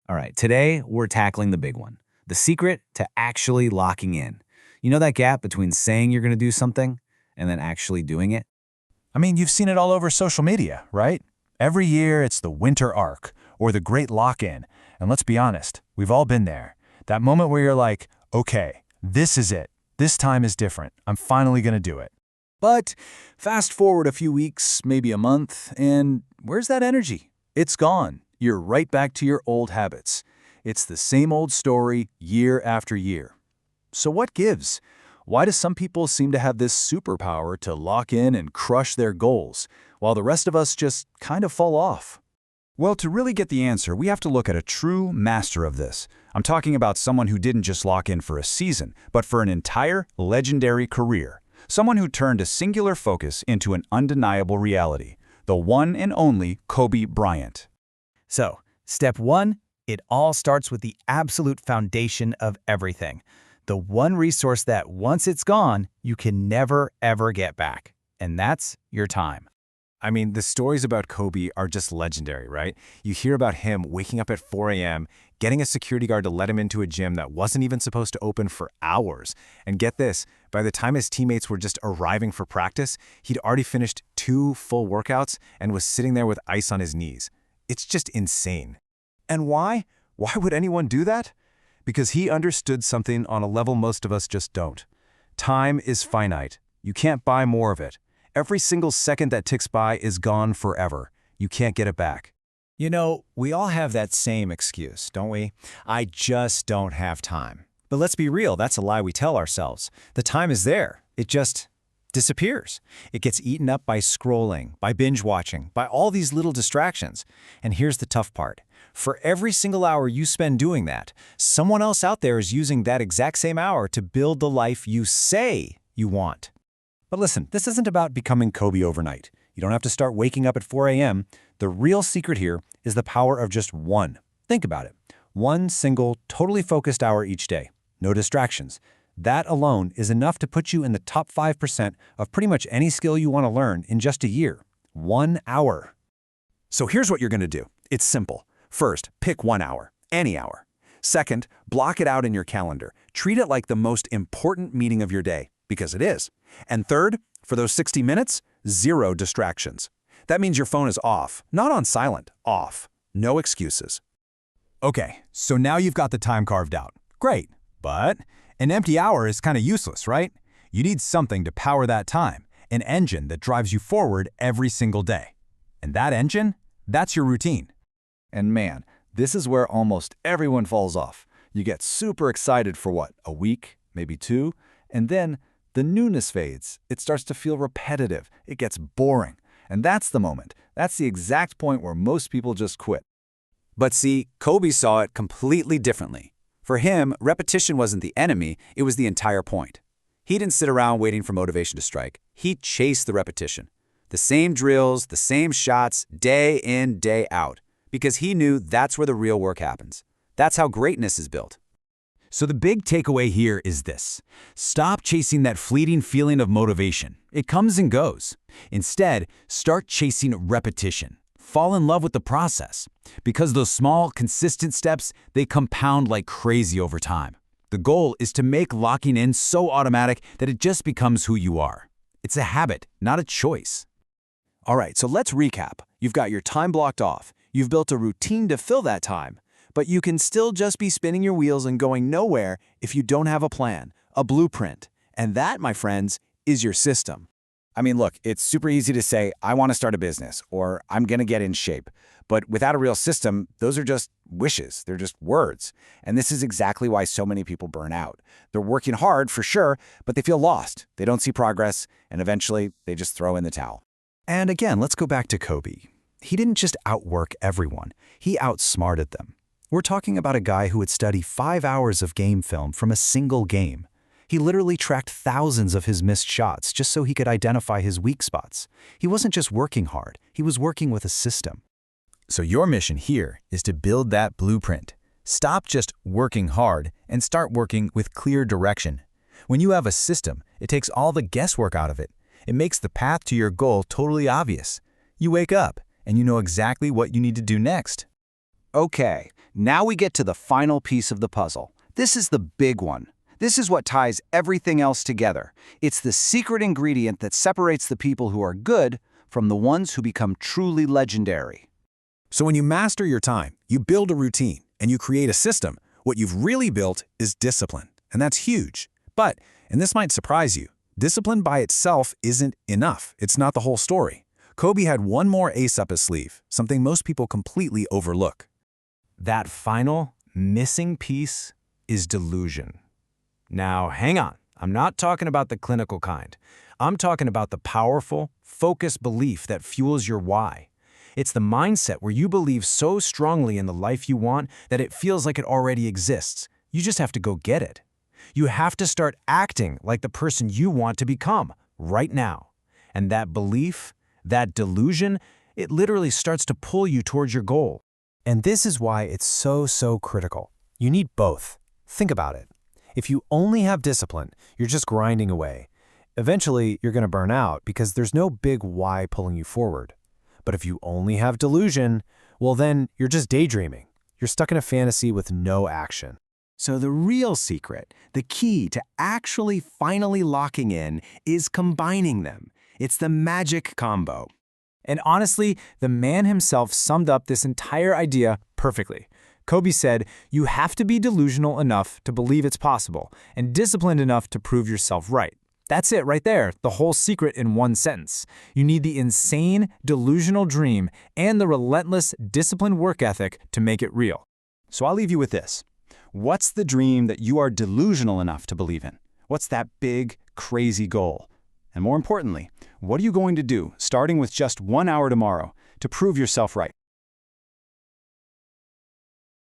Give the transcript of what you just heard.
All right, today we're tackling the big one, the secret to actually locking in. You know that gap between saying you're going to do something and then actually doing it? I mean, you've seen it all over social media, right? Every year it's the winter arc or the great lock-in. And let's be honest, we've all been there. That moment where you're like, okay, this is it. This time is different. I'm finally going to do it. But fast forward a few weeks, maybe a month, and where's that energy? It's gone. You're right back to your old habits. It's the same old story year after year. So what gives? Why do some people seem to have this superpower to lock in and crush their goals, while the rest of us just kind of fall off? Well, to really get the answer, we have to look at a true master of this. I'm talking about someone who didn't just lock in for a season, but for an entire legendary career. Someone who turned a singular focus into an undeniable reality. The one and only Kobe Bryant. So, step one, it all starts with the absolute foundation of everything. The one resource that once it's gone, you can never, ever get back. And that's your time. I mean, the stories about Kobe are just legendary, right? You hear about him waking up at 4 a.m., getting a security guard to let him into a gym that wasn't even supposed to open for hours. And get this, by the time his teammates were just arriving for practice, he'd already finished 2 full workouts and was sitting there with ice on his knees. It's just insane. And why? Why would anyone do that? Because he understood something on a level most of us just don't. Time is finite. You can't buy more of it. Every single second that ticks by is gone forever. You can't get it back. You know, we all have that same excuse, don't we? I just don't have time. But let's be real, that's a lie we tell ourselves. The time is there. It just disappears. It gets eaten up by scrolling, by binge watching, by all these little distractions. And here's the tough part. For every single hour you spend doing that, someone else out there is using that exact same hour to build the life you say you want. But listen, this isn't about becoming Kobe overnight. You don't have to start waking up at 4 a.m. The real secret here is the power of just one. Think about it. One single, totally focused hour each day. No distractions. That alone is enough to put you in the top 5% of pretty much any skill you want to learn in just a year. 1 hour. So here's what you're going to do. It's simple. First, pick 1 hour, any hour. Second, block it out in your calendar. Treat it like the most important meeting of your day, because it is. And third, for those 60 minutes, 0 distractions. That means your phone is off, not on silent, off. No excuses. Okay, so now you've got the time carved out. Great, but an empty hour is kind of useless, right? You need something to power that time, an engine that drives you forward every single day. And that engine, that's your routine. And man, this is where almost everyone falls off. You get super excited for what, a week, maybe 2, and then the newness fades. It starts to feel repetitive. It gets boring. And that's the moment. That's the exact point where most people just quit. But see, Kobe saw it completely differently. For him, repetition wasn't the enemy, it was the entire point. He didn't sit around waiting for motivation to strike. He chased the repetition. The same drills, the same shots, day in, day out. Because he knew that's where the real work happens. That's how greatness is built. So the big takeaway here is this. Stop chasing that fleeting feeling of motivation. It comes and goes. Instead, start chasing repetition. Fall in love with the process. Because those small, consistent steps, they compound like crazy over time. The goal is to make locking in so automatic that it just becomes who you are. It's a habit, not a choice. All right, so let's recap. You've got your time blocked off. You've built a routine to fill that time. But you can still just be spinning your wheels and going nowhere if you don't have a plan, a blueprint. And that, my friends, is your system. I mean, look, it's super easy to say, I want to start a business, or I'm going to get in shape. But without a real system, those are just wishes. They're just words. And this is exactly why so many people burn out. They're working hard, for sure, but they feel lost. They don't see progress, and eventually they just throw in the towel. And again, let's go back to Kobe. He didn't just outwork everyone. He outsmarted them. We're talking about a guy who would study 5 hours of game film from a single game. He literally tracked thousands of his missed shots just so he could identify his weak spots. He wasn't just working hard, he was working with a system. So your mission here is to build that blueprint. Stop just working hard and start working with clear direction. When you have a system, it takes all the guesswork out of it. It makes the path to your goal totally obvious. You wake up and you know exactly what you need to do next. Okay, now we get to the final piece of the puzzle. This is the big one. This is what ties everything else together. It's the secret ingredient that separates the people who are good from the ones who become truly legendary. So when you master your time, you build a routine, and you create a system, what you've really built is discipline. And that's huge. But, and this might surprise you, discipline by itself isn't enough. It's not the whole story. Kobe had one more ace up his sleeve, something most people completely overlook. That final, missing piece is delusion. Now, hang on. I'm not talking about the clinical kind. I'm talking about the powerful, focused belief that fuels your why. It's the mindset where you believe so strongly in the life you want that it feels like it already exists. You just have to go get it. You have to start acting like the person you want to become right now. And that belief, that delusion, it literally starts to pull you towards your goal. And this is why it's so critical. You need both. Think about it. If you only have discipline, you're just grinding away. Eventually, you're going to burn out because there's no big why pulling you forward. But if you only have delusion, well then, you're just daydreaming. You're stuck in a fantasy with no action. So the real secret, the key to actually finally locking in, is combining them. It's the magic combo. And honestly, the man himself summed up this entire idea perfectly. Kobe said, you have to be delusional enough to believe it's possible, and disciplined enough to prove yourself right. That's it right there, the whole secret in one sentence. You need the insane, delusional dream and the relentless, disciplined work ethic to make it real. So I'll leave you with this. What's the dream that you are delusional enough to believe in? What's that big, crazy goal? And more importantly, what are you going to do, starting with just 1 hour tomorrow, to prove yourself right?